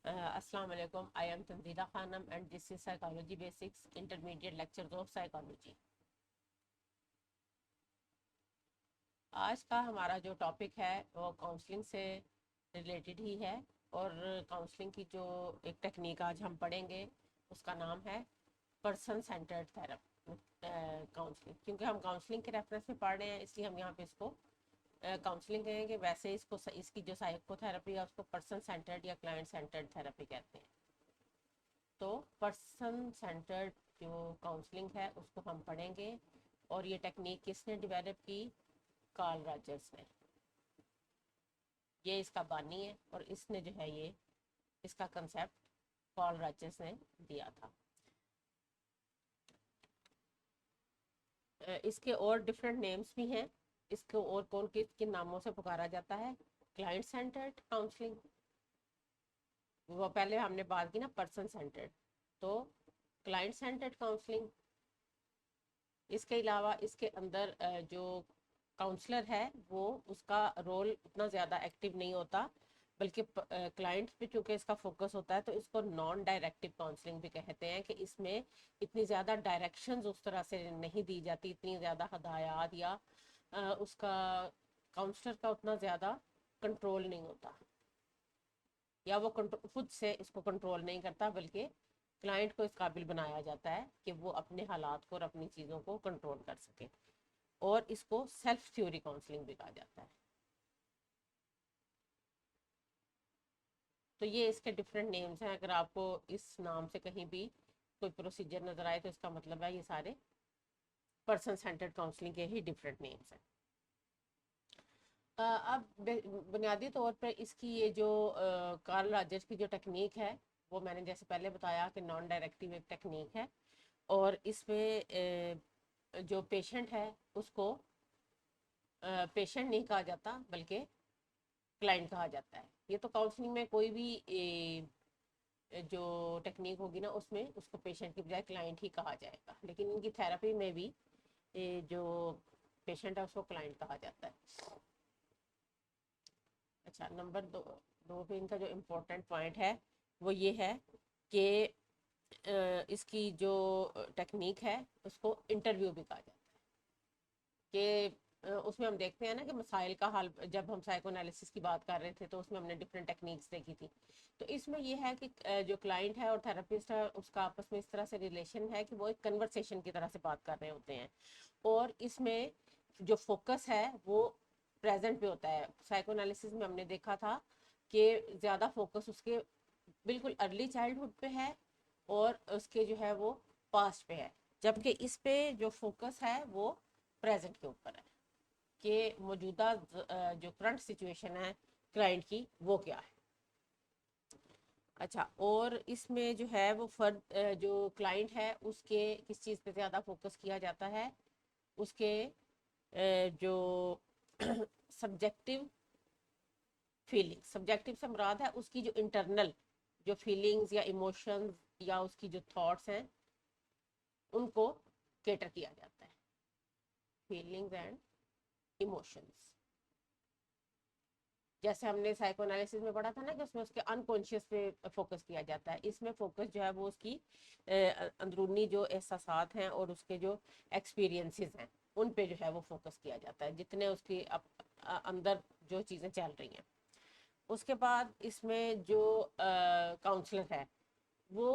السلام علیکم. I am Tanzeela Khanum and this is psychology basics intermediate lectures of psychology. آج کا ہمارا جو ٹاپک ہے وہ کاؤنسلنگ سے ریلیٹڈ ہی ہے، اور کاؤنسلنگ کی جو ایک ٹیکنیک آج ہم پڑھیں گے اس کا نام ہے پرسن سینٹرڈ تھراپی کاؤنسلنگ. کیونکہ ہم کاؤنسلنگ کے ریفرنس میں پڑھ رہے ہیں اس لیے ہم یہاں پہ اس کو کاؤنسلنگ کہیں گے. ویسے اس کی جو سائیکو تھراپی ہے اس کو پرسن سینٹرڈ یا کلائنٹ سینٹرڈ تھراپی کہتے ہیں. تو پرسن سینٹرڈ جو کاؤنسلنگ ہے اس کو ہم پڑھیں گے. اور یہ ٹیکنیک کس نے ڈیولپ کی؟ کارل راجرز نے. یہ اس کا بانی ہے اور اس نے جو ہے یہ اس کا کنسیپٹ کارل راجرز نے دیا تھا. اس کے اور ڈفرینٹ نیمز بھی ہیں. اس کو اور کون کن ناموں سے پکارا جاتا ہے؟ کلائنٹ سینٹرڈ کاؤنسلنگ، وہ پہلے ہم نے بات کی نا پرسن سینٹرڈ، تو کلائنٹ سینٹرڈ کاؤنسلنگ. اس کے علاوہ اس کے اندر جو کاؤنسلر ہے وہ اس کا رول اتنا زیادہ ایکٹیو نہیں ہوتا، بلکہ کلائنٹ پہ چونکہ اس کا فوکس ہوتا ہے تو اس کو نان ڈائریکٹو کاؤنسلنگ بھی کہتے ہیں، کہ اس میں اتنی زیادہ ڈائریکشنز اس طرح سے نہیں دی جاتی، اتنی زیادہ ہدایات یا اس کا کاؤنسلر کا اتنا زیادہ کنٹرول نہیں ہوتا، یا وہ خود سے اس کو کنٹرول نہیں کرتا، بلکہ کلائنٹ کو اس قابل بنایا جاتا ہے کہ وہ اپنے حالات کو اور اپنی چیزوں کو کنٹرول کر سکے. اور اس کو سیلف تھیوری کاؤنسلنگ بھی کہا جاتا ہے. تو یہ اس کے ڈفرینٹ نیمز ہیں. اگر آپ کو اس نام سے کہیں بھی کوئی پروسیجر نظر آئے تو اس کا مطلب ہے یہ سارے پرسن سینٹرڈ کاؤنسلنگ کے ہی ڈفرینٹ نیمز ہیں. اب بنیادی طور پر اس کی یہ جو کارل راجرز کی جو ٹیکنیک ہے وہ میں نے جیسے پہلے بتایا کہ نان ڈائریکٹیو ایک ٹیکنیک ہے، اور اس میں جو پیشنٹ ہے اس کو پیشنٹ نہیں کہا جاتا بلکہ کلائنٹ کہا جاتا ہے. یہ تو کاؤنسلنگ میں کوئی بھی جو ٹیکنیک ہوگی نا اس میں اس کو پیشنٹ کی بجائے کلائنٹ ہی کہا جائے گا، لیکن ان کی تھراپی میں بھی جو پیشنٹ ہے اس کو کلائنٹ کہا جاتا ہے. اچھا، نمبر دو پہ ان کا جو امپورٹنٹ پوائنٹ ہے وہ یہ ہے کہ اس کی جو ٹیکنیک ہے اس کو انٹرویو بھی کہا جاتا ہے. کہ اس میں ہم دیکھتے ہیں نا کہ مسائل کا حل، جب ہم سائیکو انالیسس کی بات کر رہے تھے تو اس میں ہم نے ڈفرینٹ ٹیکنیکس دیکھی تھی. تو اس میں یہ ہے کہ جو کلائنٹ ہے اور تھراپسٹ ہے اس کا آپس میں اس طرح سے ریلیشن ہے کہ وہ ایک کنورسیشن کی طرح سے بات کر رہے ہوتے ہیں، اور اس میں جو فوکس ہے وہ پریزنٹ پہ ہوتا ہے. سائیکو انالیسس میں ہم نے دیکھا تھا کہ زیادہ فوکس اس کے بالکل ارلی چائلڈ ہوڈ پہ ہے اور اس کے جو ہے وہ پاسٹ پہ ہے، جبکہ اس پہ جو فوکس ہے وہ پریزنٹ کے اوپر ہے کہ موجودہ جو کرنٹ سچویشن ہے کلائنٹ کی وہ کیا ہے. اچھا، اور اس میں جو ہے وہ فرد جو کلائنٹ ہے اس کے کس چیز پہ زیادہ فوکس کیا جاتا ہے؟ اس کے جو سبجیکٹو فیلنگ، سبجیکٹو سے مراد ہے اس کی جو انٹرنل جو فیلنگز یا ایموشنز یا اس کی جو تھاٹس ہیں ان کو کیٹر کیا جاتا ہے. فیلنگز اینڈ ایموشنز، جیسے ہم نے سائیکو انالیسس میں پڑھا تھا نا کہ اس میں اس کے انکانشیس پہ فوکس کیا جاتا ہے. اس میں فوکس جو ہے وہ اس کی اندرونی جو احساسات ہیں اور اس کے جو ایکسپیرینسز ہیں ان پہ جو ہے وہ فوکس کیا جاتا ہے، جتنے اس کی اندر جو چیزیں چل رہی ہیں. اس کے بعد اس میں جو کاؤنسلر ہے وہ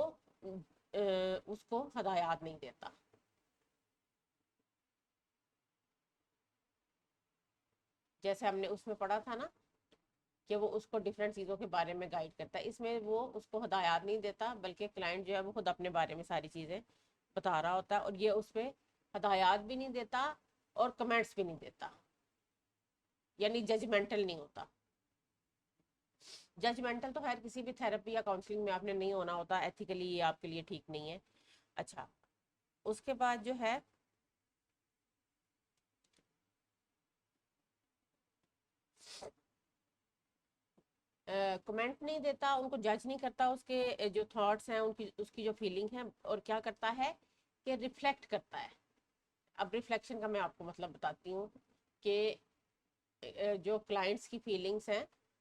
اس کو ہدایات نہیں دیتا. جیسے ہم نے اس میں پڑھا تھا نا کہ وہ اس کو ڈفرینٹ چیزوں کے بارے میں گائیڈ کرتا ہے. اس میں وہ اس کو ہدایات نہیں دیتا بلکہ کلائنٹ جو ہے وہ خود اپنے بارے میں ساری چیزیں بتا رہا ہوتا ہے، اور یہ اس پہ ہدایات بھی نہیں دیتا اور کمنٹس بھی نہیں دیتا، یعنی ججمنٹل نہیں ہوتا. ججمنٹل تو خیر کسی بھی تھراپی یا کاؤنسلنگ میں آپ نے نہیں ہونا ہوتا، ایتھیکلی یہ آپ کے لیے ٹھیک نہیں ہے. اچھا، اس کے بعد جو ہے کمنٹ نہیں دیتا، ان کو جج نہیں کرتا اس کے جو تھاٹس ہیں اس کی جو فیلنگ ہے، اور کیا کرتا ہے کہ ریفلیکٹ کرتا ہے. اب ریفلیکشن کا میں آپ کو مطلب بتاتی ہوں کہ جو کلائنٹس کی فیلنگس ہیں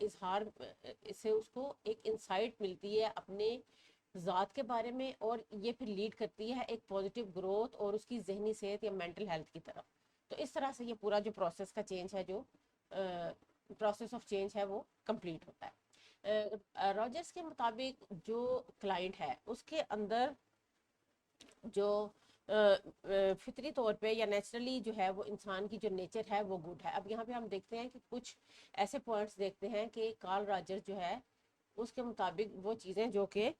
اظہار اس سے اس کو ایک انسائٹ ملتی ہے اپنے ذات کے بارے میں، اور یہ پھر لیڈ کرتی ہے ایک پازیٹیو گروتھ اور اس کی ذہنی صحت یا مینٹل ہیلتھ کی طرف. تو اس طرح سے یہ پورا جو پروسیس کا چینج ہے، جو پروسیس آف چینج ہے، وہ کمپلیٹ ہوتا ہے. راجرس کے مطابق جو کلائنٹ ہے اس کے اندر جو فطری طور پہ یا نیچرلی جو ہے وہ انسان کی جو نیچر ہے وہ گڈ ہے. اب یہاں پہ ہم دیکھتے ہیں کہ کچھ ایسے پوائنٹس دیکھتے ہیں کہ کارل راجر جو ہے اس کے مطابق وہ چیزیں جو کہ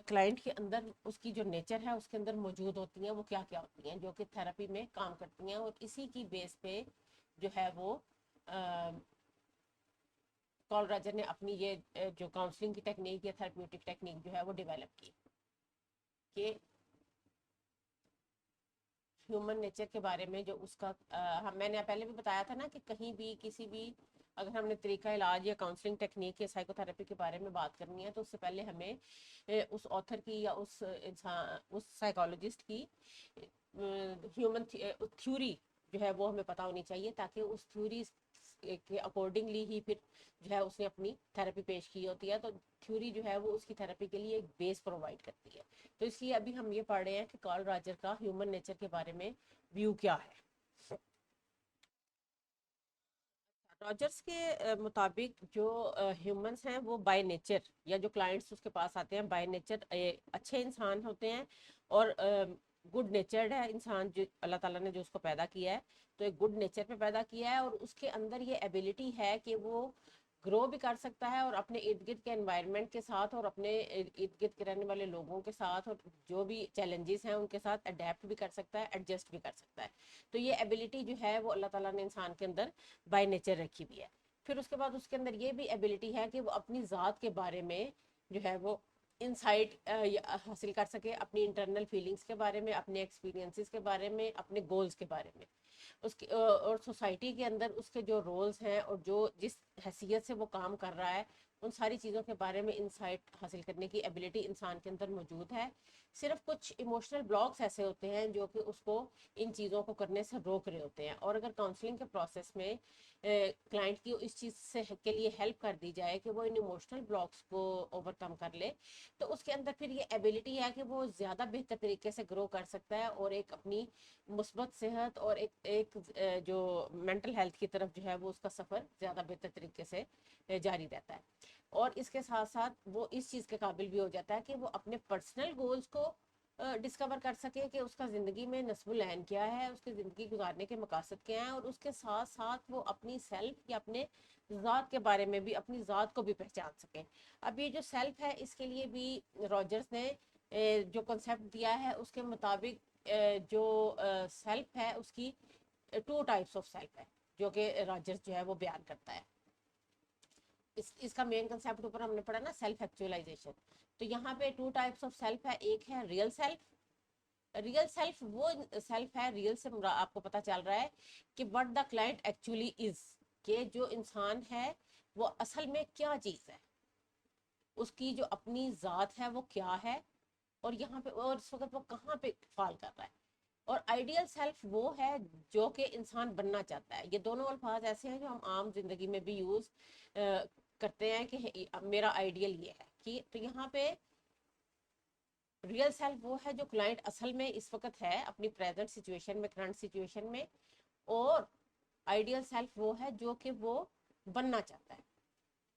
کلائنٹ کے اندر اس کی جو نیچر ہے اس کے اندر موجود ہوتی ہیں وہ کیا کیا ہوتی ہیں جو کہ تھراپی میں کام کرتی ہیں، اور اسی کی بیس پہ جو ہے وہ کارل راجر نے اپنی یہ جو کاؤنسلنگ کی ٹیکنیک یا تھراپیوٹک ٹیکنیک جو ہے وہ ڈیولپ کی کہ ہیومن نیچر کے بارے میں جو اس کا میں نے پہلے بھی بتایا تھا نا کہ کہیں بھی کسی بھی اگر ہم نے طریقہ علاج یا کاؤنسلنگ ٹیکنیک یا سائیکو تھراپی کے بارے میں بات کرنی ہے تو اس سے پہلے ہمیں اس آتھر کی یا اس انسان اس سائیکالوجسٹ کی ہیومن تھیوری جو ہے وہ ہمیں پتہ ہونی چاہیے، تاکہ اس تھیوری کے اکارڈنگلی ہی پھر جو ہے اس نے اپنی تھراپی پیش کی ہوتی ہے. تو تھیوری جو ہے وہ اس کی تھراپی کے لیے ایک بیس پرووائڈ کرتی ہے. تو اس لیے ابھی ہم یہ پڑھ رہے ہیں کہ کارل راجر کا ہیومن نیچر کے بارے میں ویو کیا ہے. راجرس کے مطابق جو ہیومنس ہیں وہ بائی نیچر یا جو کلائنٹس اس کے پاس آتے ہیں بائی نیچر اچھے انسان ہوتے ہیں اور گڈ نیچرڈ ہے انسان، جو اللہ تعالیٰ نے جو اس کو پیدا کیا ہے تو ایک گڈ نیچر پہ پیدا کیا ہے، اور اس کے اندر یہ ایبیلٹی ہے کہ وہ گرو بھی کر سکتا ہے اور اپنے ارد گرد کے انوائرمنٹ کے ساتھ اور اپنے ارد گرد کے رہنے والے لوگوں کے ساتھ اور جو بھی چیلنجز ہیں ان کے ساتھ اڈیپٹ بھی کر سکتا ہے، ایڈجسٹ بھی کر سکتا ہے. تو یہ ایبیلٹی جو ہے وہ اللہ تعالیٰ نے انسان کے اندر بائی نیچر رکھی ہوئی ہے. پھر اس کے بعد اس کے اندر یہ بھی ایبیلٹی ہے کہ وہ اپنی ذات کے بارے میں جو ہے وہ انسائٹ حاصل کر سکے، اپنی انٹرنل فیلنگز کے بارے میں، اپنے ایکسپیرینسز کے بارے میں، اپنے گولز کے بارے میں، اس کی اور سوسائٹی کے اندر اس کے جو رولز ہیں اور جو جس حیثیت سے وہ کام کر رہا ہے ان ساری چیزوں کے بارے میں انسائٹ حاصل کرنے کی ایبیلٹی انسان کے اندر موجود ہے. صرف کچھ ایموشنل بلاکس ایسے ہوتے ہیں جو کہ اس کو ان چیزوں کو کرنے سے روک رہے ہوتے ہیں، اور اگر کاؤنسلنگ کے پروسیس میں کلائنٹ کی اس چیز سے کے لیے ہیلپ کر دی جائے کہ وہ ان ایموشنل بلاکس کو اوور کم کر لے تو اس کے اندر پھر یہ ایبیلٹی ہے کہ وہ زیادہ بہتر طریقے سے گرو کر سکتا ہے اور ایک اپنی مثبت صحت اور ایک جو مینٹل ہیلتھ کی طرف جو ہے وہ اس کا سفر زیادہ بہتر طریقے سے جاری رہتا ہے. اور اس کے ساتھ ساتھ وہ اس چیز کے قابل بھی ہو جاتا ہے کہ وہ اپنے پرسنل گولز کو ڈسکور کر سکے کہ اس کا زندگی میں نصب العین کیا ہے، اس کی زندگی گزارنے کے مقاصد کیا ہیں، اور اس کے ساتھ ساتھ وہ اپنی سیلف یا اپنے ذات کے بارے میں بھی اپنی ذات کو بھی پہچان سکیں. اب یہ جو سیلف ہے اس کے لیے بھی راجرز نے جو کنسیپٹ دیا ہے اس کے مطابق جو سیلف ہے اس کی 2 ٹائپس آف سیلف ہے جو کہ راجرز جو ہے وہ بیان کرتا ہے. اس کا مین کنسیپٹ اوپر ہم نے پڑھا نا سیلف ایکچولائزیشن. تو یہاں پہ 2 ٹائپس آف سیلف ہے. ایک ہے ریئل سیلف. ریئل سیلف وہ سیلف ہے، ریئل سے آپ کو پتا چل رہا ہے کہ what the client actually is، کہ جو انسان ہے وہ اصل میں کیا چیز ہے، اس کی جو اپنی ذات ہے وہ کیا ہے اور یہاں پہ اور اس وقت وہ کہاں پہ فال کر رہا ہے. اور آئیڈیل سیلف وہ ہے جو کہ انسان بننا چاہتا ہے. یہ دونوں الفاظ ایسے ہیں جو ہم عام زندگی میں بھی یوز کرتے ہیں کہ میرا آئیڈیل یہ ہے کہ تو یہاں پہ ریئل سیلف وہ ہے جو کلائنٹ اصل میں اس وقت ہے اپنی پریزنٹ سچویشن میں، کرنٹ سچویشن میں، اور آئیڈیل سیلف وہ ہے جو کہ وہ بننا چاہتا ہے.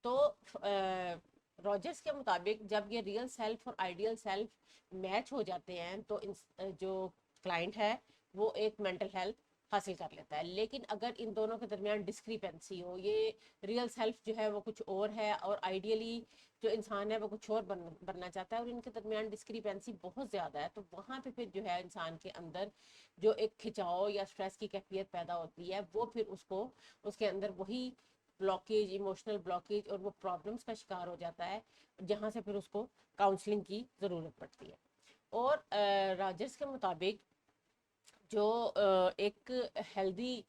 تو راجرز کے مطابق جب یہ ریئل سیلف اور آئیڈیل سیلف میچ ہو جاتے ہیں تو جو کلائنٹ ہے وہ ایک مینٹل ہیلتھ حاصل کر لیتا ہے. لیکن اگر ان دونوں کے درمیان ڈسکریپنسی ہو، یہ ریئل سیلف جو ہے وہ کچھ اور ہے اور آئیڈیلی جو انسان ہے وہ کچھ اور بننا چاہتا ہے اور ان کے درمیان ڈسکریپنسی بہت زیادہ ہے، تو وہاں پہ پھر جو ہے انسان کے اندر جو ایک کھچاؤ یا سٹریس کی کیفیت پیدا ہوتی ہے وہ پھر اس کے اندر وہی بلاکیج، ایموشنل بلاکیج اور وہ پرابلمس کا شکار ہو جاتا ہے، جہاں سے پھر اس کو کاؤنسلنگ کی ضرورت پڑتی ہے. اور راجرز کے مطابق جو ایک ہیلدی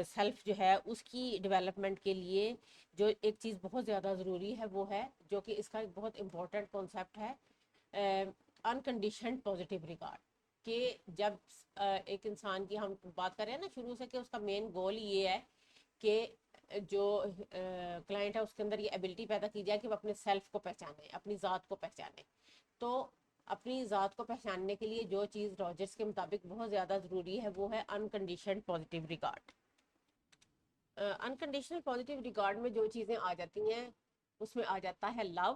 سیلف جو ہے اس کی ڈیولپمنٹ کے لیے جو ایک چیز بہت زیادہ ضروری ہے وہ ہے، جو کہ اس کا ایک بہت امپورٹنٹ کانسیپٹ ہے، انکنڈیشنڈ پازیٹیو ریگارڈ. کہ جب ایک انسان کی ہم بات کر رہے ہیں نا شروع سے کہ اس کا مین گول یہ ہے کہ جو کلائنٹ ہے اس کے اندر یہ ایبلٹی پیدا کی جائے کہ وہ اپنے سیلف کو پہچانے، اپنی ذات کو پہچانے. تو اپنی ذات کو پہچاننے کے لیے جو چیز راجرس کے مطابق بہت زیادہ ضروری ہے وہ ہے unconditioned positive regard. Unconditional positive regard میں جو چیزیں آ جاتی ہیں اس میں آ جاتا ہے لو،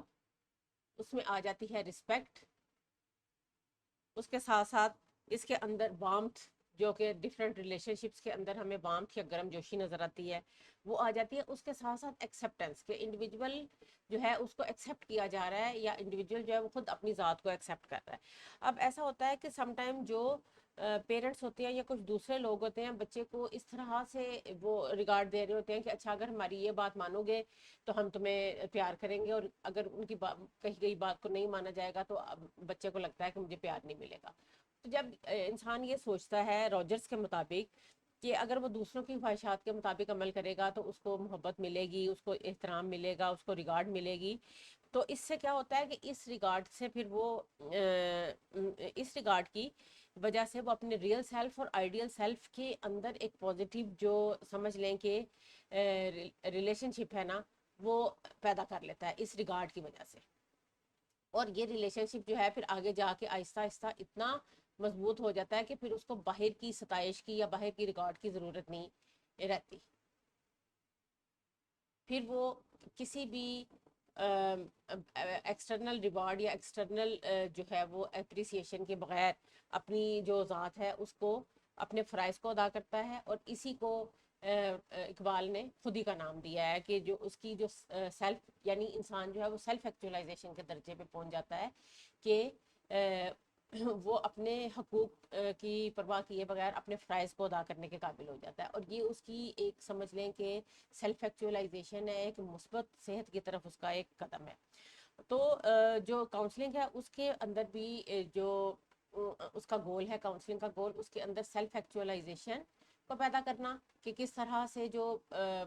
اس میں آ جاتی ہے رسپیکٹ، اس کے ساتھ ساتھ اس کے اندر وارمتھ، جو کہ ڈفرینٹ ریلیشن شپس کے اندر ہمیں وارمتھ یا گرم جوشی نظر آتی ہے وہ آ جاتی ہے. اس کے ساتھ ساتھ ایکسیپٹنس کہ انڈیویجول جو ہے اس کو ایکسیپٹ کیا جا رہا ہے یا انڈیویجول جو ہے وہ خود اپنی ذات کو ایکسیپٹ کر رہا ہے. اب ایسا ہوتا ہے کہ سم ٹائم جو پیرنٹس ہوتے ہیں یا کچھ دوسرے لوگ ہوتے ہیں بچے کو اس طرح سے وہ ریگارڈ دے رہے ہوتے ہیں کہ اچھا اگر ہماری یہ بات مانو گے تو ہم تمہیں پیار کریں گے، اور اگر ان کی کہی گئی بات کو نہیں مانا جائے گا تو بچے کو لگتا ہے کہ مجھے پیار نہیں ملے گا. تو جب انسان یہ سوچتا ہے راجرس کے مطابق کہ اگر وہ دوسروں کی خواہشات کے مطابق عمل کرے گا تو اس کو محبت ملے گی، اس کو احترام ملے گا، اس کو ریگارڈ ملے گی، تو اس سے کیا ہوتا ہے کہ اس ریگارڈ سے پھر وہ اس ریگارڈ کی وجہ سے وہ اپنے ریئل سیلف اور آئیڈیل سیلف کے اندر ایک پازیٹیو جو سمجھ لیں کہ ریلیشن شپ ہے نا وہ پیدا کر لیتا ہے اس ریگارڈ کی وجہ سے. اور یہ ریلیشن شپ جو ہے پھر آگے جا کے آہستہ آہستہ اتنا مضبوط ہو جاتا ہے کہ پھر اس کو باہر کی ستائش کی یا باہر کی ریکارڈ کی ضرورت نہیں رہتی. پھر وہ کسی بھی ایکسٹرنل ریوارڈ یا ایکسٹرنل جو ہے وہ اپریسیشن کے بغیر اپنی جو ذات ہے اس کو اپنے فرائض کو ادا کرتا ہے. اور اسی کو اقبال نے خودی کا نام دیا ہے کہ جو اس کی جو سیلف یعنی انسان جو ہے وہ سیلف ایکچولائزیشن کے درجے پہ پہنچ جاتا ہے کہ وہ اپنے حقوق کی پرواہ کیے بغیر اپنے فرائض کو ادا کرنے کے قابل ہو جاتا ہے. اور یہ اس کی ایک سمجھ لیں کہ سیلف ایکچولائزیشن ہے، ایک مثبت صحت کی طرف اس کا ایک قدم ہے. تو جو کاؤنسلنگ ہے اس کے اندر بھی جو اس کا گول ہے، کاؤنسلنگ کا گول اس کے اندر سیلف ایکچولائزیشن کو پیدا کرنا کہ کس طرح سے جو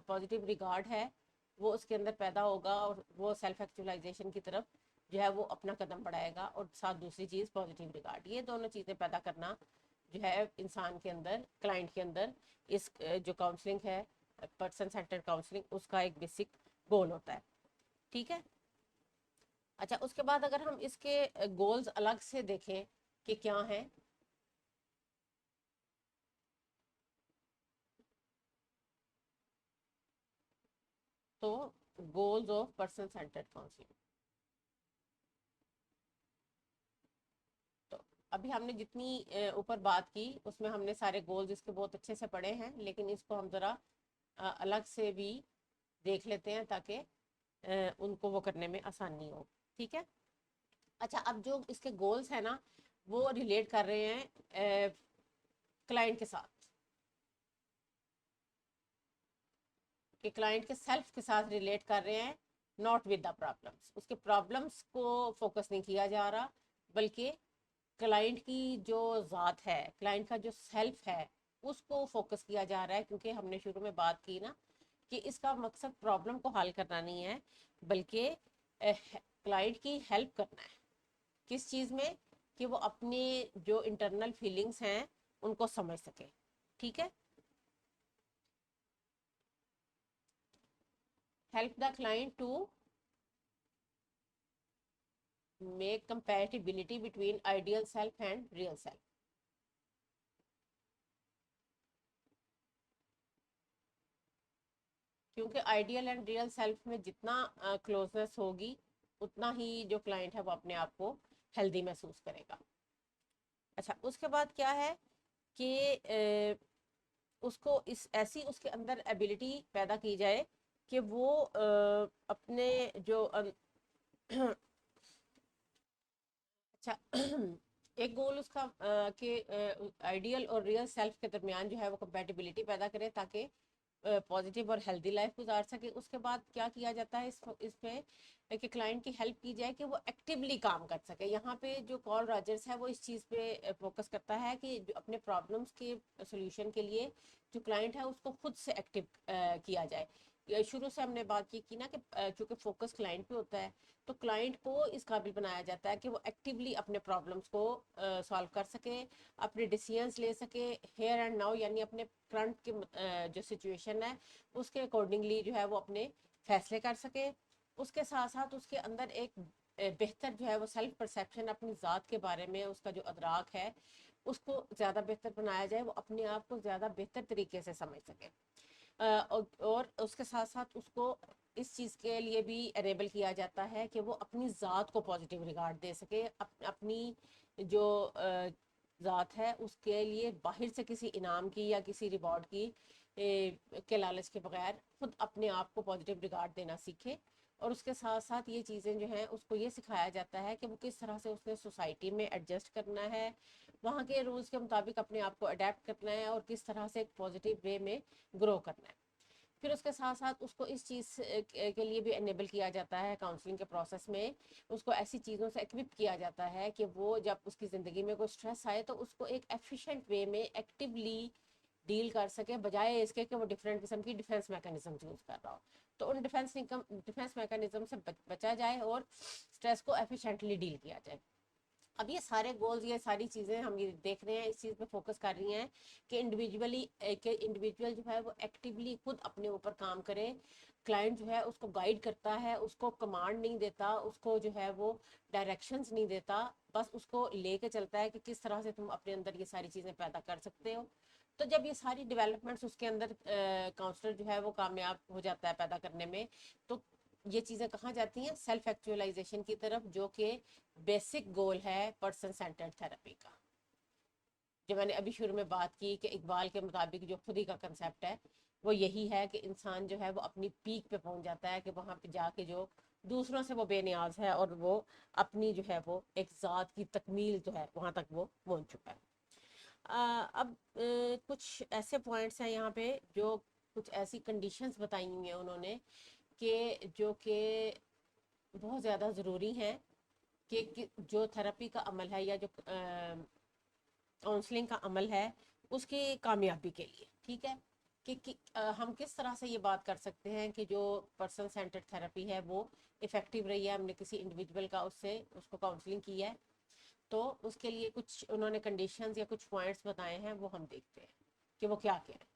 پازیٹیو ریگارڈ ہے وہ اس کے اندر پیدا ہوگا اور وہ سیلف ایکچولائزیشن کی طرف جو ہے وہ اپنا قدم بڑھائے گا. اور ساتھ دوسری چیز پازیٹیو ریگارڈ، یہ دونوں چیزیں پیدا کرنا جو ہے انسان کے اندر، کلائنٹ کے اندر اس جو کاؤنسلنگ ہے پرسن سینٹرڈ کاؤنسلنگ اس کا ایک بیسک گول ہوتا ہے. ٹھیک ہے. اچھا اس کے بعد اگر ہم اس کے گولز الگ سے دیکھیں کہ کیا ہیں، تو goals of person centred counselling. تو ابھی ہم نے جتنی اوپر بات کی اس میں ہم نے سارے گولز اس کے بہت اچھے سے پڑھے ہیں، لیکن اس کو ہم ذرا الگ سے بھی دیکھ لیتے ہیں تاکہ ان کو وہ کرنے میں آسانی ہو. ٹھیک ہے. اچھا اب جو اس کے گولز ہیں نا وہ ریلیٹ کر رہے ہیں کلائنٹ کے ساتھ، کہ کلائنٹ کے سیلف کے ساتھ ریلیٹ کر رہے ہیں، ناٹ ود دا پرابلمس. اس کے پرابلمس کو فوکس نہیں کیا جا رہا بلکہ کلائنٹ کی جو ذات ہے، کلائنٹ کا جو سیلف ہے اس کو فوکس کیا جا رہا ہے. کیونکہ ہم نے شروع میں بات کی نا کہ اس کا مقصد پرابلم کو حل کرنا نہیں ہے بلکہ کلائنٹ کی ہیلپ کرنا ہے. کس چیز میں؟ کہ وہ اپنے جو انٹرنل فیلنگز ہیں ان کو سمجھ سکے. ٹھیک ہے. help the client to make compatibility between ideal self and real self. کیونکہ آئیڈیل اینڈ ریئل سیلف میں جتنا کلوزنس ہوگی اتنا ہی جو کلائنٹ ہے وہ اپنے آپ کو ہیلدی محسوس کرے گا. اچھا اس کے بعد کیا ہے کہ اس کو ایسی اس کے اندر ایبلٹی پیدا کی جائے کہ وہ اپنے جو اچھا ایک گول اس کا کہ آئیڈیل اور ریئل سیلف کے درمیان جو ہے وہ کمپیٹیبلٹی پیدا کرے تاکہ پازیٹیو اور ہیلدی لائف گزار سکے. اس کے بعد کیا کیا جاتا ہے اس پہ کہ کلائنٹ کی ہیلپ کی جائے کہ وہ ایکٹیولی کام کر سکے. یہاں پہ جو کال راجرس ہے وہ اس چیز پہ فوکس کرتا ہے کہ جو اپنے پرابلمس کے سولوشن کے لیے جو کلائنٹ ہے اس کو خود سے ایکٹیو کیا جائے. شروع سے ہم نے بات یہ کی نا کہ چونکہ فوکس کلائنٹ پہ ہوتا ہے تو کلائنٹ کو اس قابل بنایا جاتا ہے کہ وہ ایکٹیولی اپنے پرابلمس کو سالو کر سکے، اپنے ڈیسیژنس لے سکے ہیئر اینڈ ناؤ، یعنی اپنے کرنٹ کے جو سچویشن ہے اس کے اکارڈنگلی جو ہے وہ اپنے فیصلے کر سکے۔ اس کے ساتھ ساتھ اس کے اندر ایک بہتر جو ہے وہ سیلف پرسیپشن اپنی ذات کے بارے میں، اس کا جو ادراک ہے اس کو زیادہ بہتر بنایا جائے، وہ اپنے آپ کو زیادہ بہتر طریقے سے سمجھ سکے۔ اور اس کے ساتھ ساتھ اس کو اس چیز کے لیے بھی انیبل کیا جاتا ہے کہ وہ اپنی ذات کو پازیٹیو ریگارڈ دے سکے، اپنی جو ذات ہے اس کے لیے باہر سے کسی انعام کی یا کسی ریوارڈ کی کے لالچ کے بغیر خود اپنے آپ کو پازیٹیو ریگارڈ دینا سیکھے۔ اور اس کے ساتھ ساتھ یہ چیزیں جو ہیں اس کو یہ سکھایا جاتا ہے کہ وہ کس طرح سے اس نے سوسائٹی میں ایڈجسٹ کرنا ہے، وہاں کے رولز کے مطابق اپنے آپ کو اڈیپٹ کرنا ہے اور کس طرح سے ایک پازیٹیو وے میں گرو کرنا ہے۔ پھر اس کے ساتھ ساتھ اس کو اس چیز کے لیے بھی انیبل کیا جاتا ہے کاؤنسلنگ کے پروسیس میں، اس کو ایسی چیزوں سے ایکوپ کیا جاتا ہے کہ وہ جب اس کی زندگی میں کوئی سٹریس آئے تو اس کو ایک ایفیشینٹ وے میں ایکٹیولی ڈیل کر سکے، بجائے اس کے کہ وہ ڈفرینٹ قسم کی ڈیفینس میکانزم یوز کر رہا ہو۔ تو ان ڈیفینس میکانزم سے بچا جائے اور سٹریس کو ایفیشینٹلی ڈیل کیا جائے۔ اب یہ سارے گولز، یہ ساری چیزیں ہم یہ دیکھ رہے ہیں، اس چیز پہ فوکس کر رہی ہیں کہ انڈیویجول جو ہے وہ ایکٹیولی خود اپنے اوپر کام کرے۔ کلائنٹ جو ہے اس کو گائیڈ کرتا ہے، اس کو کمانڈ نہیں دیتا، اس کو جو ہے وہ ڈائریکشنز نہیں دیتا، بس اس کو لے کے چلتا ہے کہ کس طرح سے تم اپنے اندر یہ ساری چیزیں پیدا کر سکتے ہو۔ تو جب یہ ساری ڈیولپمنٹس اس کے اندر کاؤنسلر جو ہے وہ کامیاب ہو جاتا ہے پیدا کرنے میں، تو یہ چیزیں کہاں جاتی ہیں؟ سیلف ایکچوئلائزیشن کی طرف، جو کہ بیسک گول ہے پرسن سینٹرڈ تھراپی کا۔ جو میں نے ابھی شروع میں بات کی کہ اقبال کے مطابق جو خودی کا کنسیپٹ ہے وہ یہی ہے کہ انسان جو ہے وہ اپنی پیک پہ پہنچ جاتا ہے، کہ وہاں پہ جا کے جو دوسروں سے وہ بے نیاز ہے اور وہ اپنی جو ہے وہ ایک ذات کی تکمیل جو ہے وہاں تک وہ پہنچ چکا ہے۔ اب کچھ ایسے پوائنٹس ہیں یہاں پہ، جو کچھ ایسی کنڈیشنز بتائی ہوئی ہیں انہوں نے کہ جو کہ بہت زیادہ ضروری ہیں کہ جو تھراپی کا عمل ہے یا جو کاؤنسلنگ کا عمل ہے اس کی کامیابی کے لیے، ٹھیک ہے، کہ ہم کس طرح سے یہ بات کر سکتے ہیں کہ جو پرسن سینٹرڈ تھراپی ہے وہ افیکٹو رہی ہے، ہم نے کسی انڈیویجول کا اس کو کاؤنسلنگ کی ہے، تو اس کے لیے کچھ انہوں نے کنڈیشنز یا کچھ پوائنٹس بتائے ہیں، وہ ہم دیکھتے ہیں کہ وہ کیا کیا ہے۔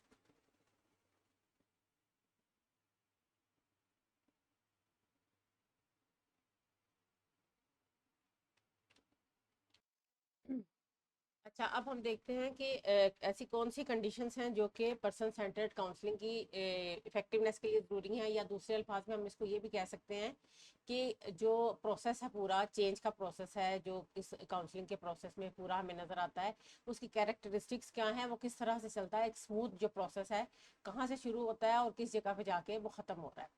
اچھا، اب ہم دیکھتے ہیں کہ ایسی کون سی کنڈیشنز ہیں جو کہ پرسن سینٹرڈ کاؤنسلنگ کی افیکٹونیس کے لیے ضروری ہیں، یا دوسرے الفاظ میں ہم اس کو یہ بھی کہہ سکتے ہیں کہ جو پروسیس ہے پورا چینج کا پروسیس ہے جو اس کاؤنسلنگ کے پروسیس میں پورا ہمیں نظر آتا ہے، اس کی کیریکٹرسٹکس کیا ہیں، وہ کس طرح سے چلتا ہے، ایک اسموتھ جو پروسیس ہے کہاں سے شروع ہوتا ہے اور کس جگہ پہ جا کے وہ ختم ہو رہا ہے۔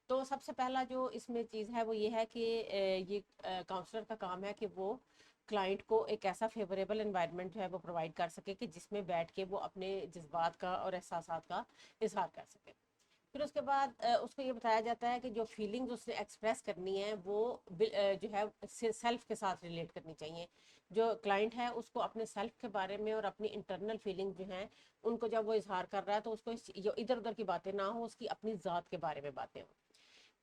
تو سب سے پہلا جو اس میں چیز ہے وہ یہ ہے کہ یہ کاؤنسلر کا کام ہے کہ وہ کلائنٹ کو ایک ایسا فیوریبل انوائرمنٹ جو ہے وہ پرووائڈ کر سکے کہ جس میں بیٹھ کے وہ اپنے جذبات کا اور احساسات کا اظہار کر سکے۔ پھر اس کے بعد اس کو یہ بتایا جاتا ہے کہ جو فیلنگز اس نے ایکسپریس کرنی ہے وہ جو ہے سیلف کے ساتھ ریلیٹ کرنی چاہیے۔ جو کلائنٹ ہے اس کو اپنے سیلف کے بارے میں اور اپنی انٹرنل فیلنگ جو ہیں ان کو جب وہ اظہار کر رہا ہے تو اس کو ادھر ادھر کی باتیں نہ ہوں، اس کی اپنی ذات کے بارے میں باتیں ہوں۔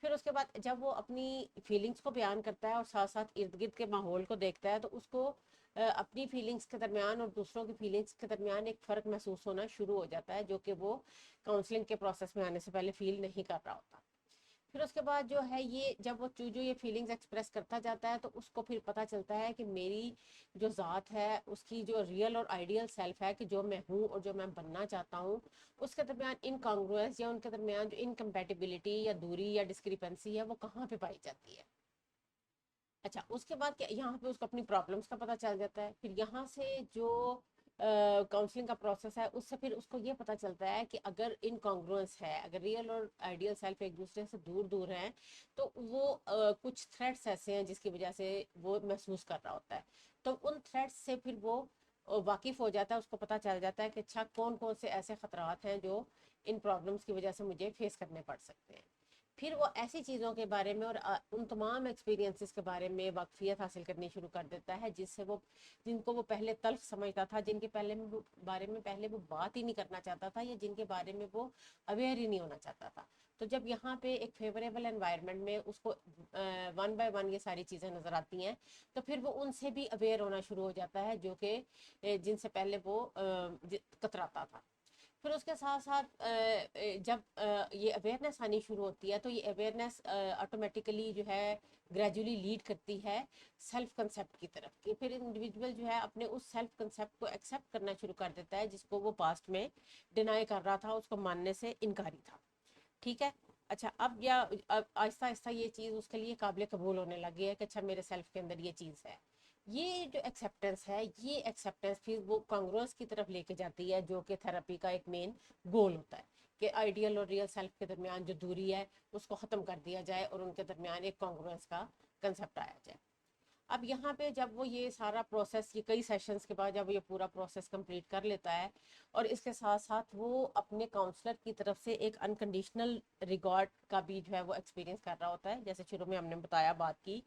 پھر اس کے بعد جب وہ اپنی فیلنگز کو بیان کرتا ہے اور ساتھ ساتھ ارد گرد کے ماحول کو دیکھتا ہے تو اس کو اپنی فیلنگز کے درمیان اور دوسروں کی فیلنگز کے درمیان ایک فرق محسوس ہونا شروع ہو جاتا ہے، جو کہ وہ کاؤنسلنگ کے پروسیس میں آنے سے پہلے فیل نہیں کر رہا ہوتا۔ پھر اس کے بعد جو ہے یہ جب وہ جو یہ فیلنگز ایکسپریس کرتا جاتا ہے تو اس کو پھر پتہ چلتا ہے کہ میری جو ذات ہے اس کی جو ریئل اور آئیڈیل سیلف ہے، کہ جو میں ہوں اور جو میں بننا چاہتا ہوں، اس کے درمیان انکانگروئنس یا ان کے درمیان جو انکمپیٹیبلٹی یا دوری یا ڈسکریپنسی ہے وہ کہاں پہ پائی جاتی ہے۔ اچھا، اس کے بعد کیا یہاں پہ اس کو اپنی پرابلمس کا پتہ چل جاتا ہے۔ پھر یہاں سے جو کاؤنسلنگ کا پروسیس ہے اس سے پھر اس کو یہ پتہ چلتا ہے کہ اگر انکانگروئنس ہے، اگر ریئل اور آئیڈیل سیلف ایک دوسرے سے دور دور ہیں تو وہ کچھ تھریٹس ایسے ہیں جس کی وجہ سے وہ محسوس کر رہا ہوتا ہے، تو ان تھریٹس سے پھر وہ واقف ہو جاتا ہے، اس کو پتہ چل جاتا ہے کہ اچھا کون کون سے ایسے خطرات ہیں جو ان پرابلمس کی وجہ سے مجھے فیس کرنے پڑ سکتے ہیں۔ پھر وہ ایسی چیزوں کے بارے میں اور ان تمام ایکسپیرینسز کے بارے میں واقفیت حاصل کرنی شروع کر دیتا ہے جس سے وہ جن کو وہ پہلے تلخ سمجھتا تھا، جن کے بارے میں پہلے وہ بات ہی نہیں کرنا چاہتا تھا، یا جن کے بارے میں وہ اویئر ہی نہیں ہونا چاہتا تھا. تو جب یہاں پہ ایک فیوریبل انوائرمنٹ میں اس کو ون بائی ون یہ ساری چیزیں نظر آتی ہیں، تو پھر وہ ان سے بھی اویئر ہونا شروع ہو جاتا ہے جو کہ جن سے پہلے وہ کتراتا تھا. پھر اس کے ساتھ ساتھ جب یہ اویئرنیس آنی شروع ہوتی ہے تو یہ اویئرنیس آٹومیٹیکلی جو ہے گریجولی لیڈ کرتی ہے سیلف کنسیپٹ کی طرف، کہ پھر انڈیویجول جو ہے اپنے اس سیلف کنسیپٹ کو ایکسیپٹ کرنا شروع کر دیتا ہے جس کو وہ پاسٹ میں ڈینائی کر رہا تھا، اس کو ماننے سے انکاری تھا. ٹھیک ہے. اچھا اب آہستہ آہستہ یہ چیز اس کے لیے قابل قبول ہونے لگی ہے کہ اچھا میرے سیلف کے اندر یہ چیز ہے. یہ جو ایکسیپٹنس ہے، یہ ایکسیپٹنس پھر وہ کانگروس کی طرف لے کے جاتی ہے جو کہ تھراپی کا ایک مین گول ہوتا ہے، کہ آئیڈیل اور ریئل سیلف کے درمیان جو دوری ہے اس کو ختم کر دیا جائے اور ان کے درمیان ایک کانگروس کا کنسیپٹ آیا جائے. اب یہاں پہ جب وہ یہ سارا پروسیس، یہ کئی سیشنز کے بعد جب یہ پورا پروسیس کمپلیٹ کر لیتا ہے اور اس کے ساتھ ساتھ وہ اپنے کاؤنسلر کی طرف سے ایک انکنڈیشنل ریگارڈ کا بھی جو ہے وہ ایکسپیرینس کر رہا ہوتا ہے. جیسے شروع میں ہم نے بتایا بات کی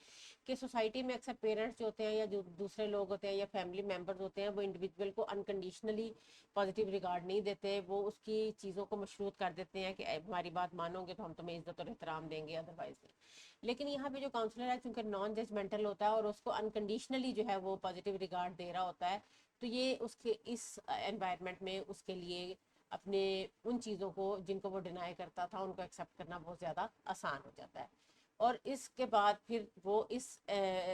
کہ سوسائٹی میں اکثر پیرنٹس جو ہوتے ہیں یا جو دوسرے لوگ ہوتے ہیں یا فیملی ممبرز ہوتے ہیں وہ انڈیویجول کو انکنڈیشنلی پازیٹیو ریگارڈ نہیں دیتے، وہ اس کی چیزوں کو مشروط کر دیتے ہیں کہ ہماری بات مانو گے تو ہم تمہیں عزت اور احترام دیں گے، ادروائز نہیں. لیکن یہاں پہ جو کاؤنسلر ہے چونکہ نان ججمنٹل ہوتا ہے اور اس کو انکنڈیشنلی جو ہے وہ پازیٹیو ریگارڈ دے رہا ہوتا ہے، تو یہ اس کے اس انوائرمنٹ میں اس کے لیے اپنے ان چیزوں کو جن کو وہ ڈینائی کرتا تھا ان کو ایکسیپٹ کرنا بہت زیادہ آسان ہو جاتا ہے. اور اس کے بعد پھر وہ اس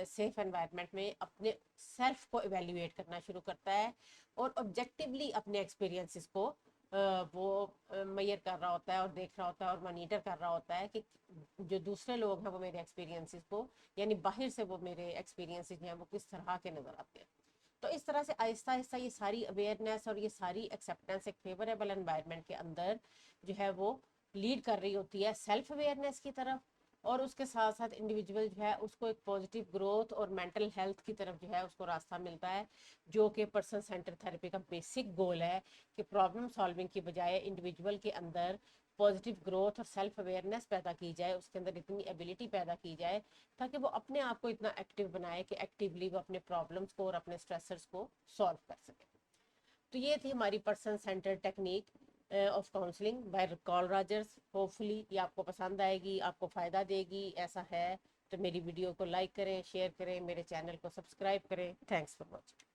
سیف انوائرمنٹ میں اپنے سیلف کو ایویلیویٹ کرنا شروع کرتا ہے اور آبجیکٹیولی اپنے ایکسپیرینسز کو وہ میئر کر رہا ہوتا ہے اور دیکھ رہا ہوتا ہے اور مانیٹر کر رہا ہوتا ہے کہ جو دوسرے لوگ ہیں وہ میرے ایکسپیرینسز کو، یعنی باہر سے وہ میرے ایکسپیرینسز ہیں وہ کس طرح کے نظر آتے ہیں. تو اس طرح سے آہستہ آہستہ یہ ساری اویئرنیس اور یہ ساری ایکسیپٹنس ایک فیوریبل انوائرمنٹ کے اندر جو ہے وہ لیڈ کر رہی ہوتی ہے سیلف اویئرنیس کی طرف، اور اس کے ساتھ ساتھ انڈیویجول جو ہے اس کو ایک پازیٹیو گروتھ اور مینٹل ہیلتھ کی طرف جو ہے اس کو راستہ ملتا ہے، جو کہ پرسن سینٹر تھراپی کا بیسک گول ہے کہ پرابلم سالونگ کی بجائے انڈیویجول کے اندر پازیٹیو گروتھ اور سیلف اویئرنیس پیدا کی جائے، اس کے اندر اتنی ایبلٹی پیدا کی جائے تاکہ وہ اپنے آپ کو اتنا ایکٹیو بنائے کہ ایکٹیولی وہ اپنے پرابلمس کو اور اپنے سٹریسرز کو سالو کر سکے. تو یہ تھی ہماری person centre technique of counselling by Carl Rogers. Hopefully یہ آپ کو پسند آئے گی، آپ کو فائدہ دے گی. ایسا ہے تو میری ویڈیو کو لائک کریں، شیئر کریں، میرے چینل کو سبسکرائب کریں. Thanks for watching.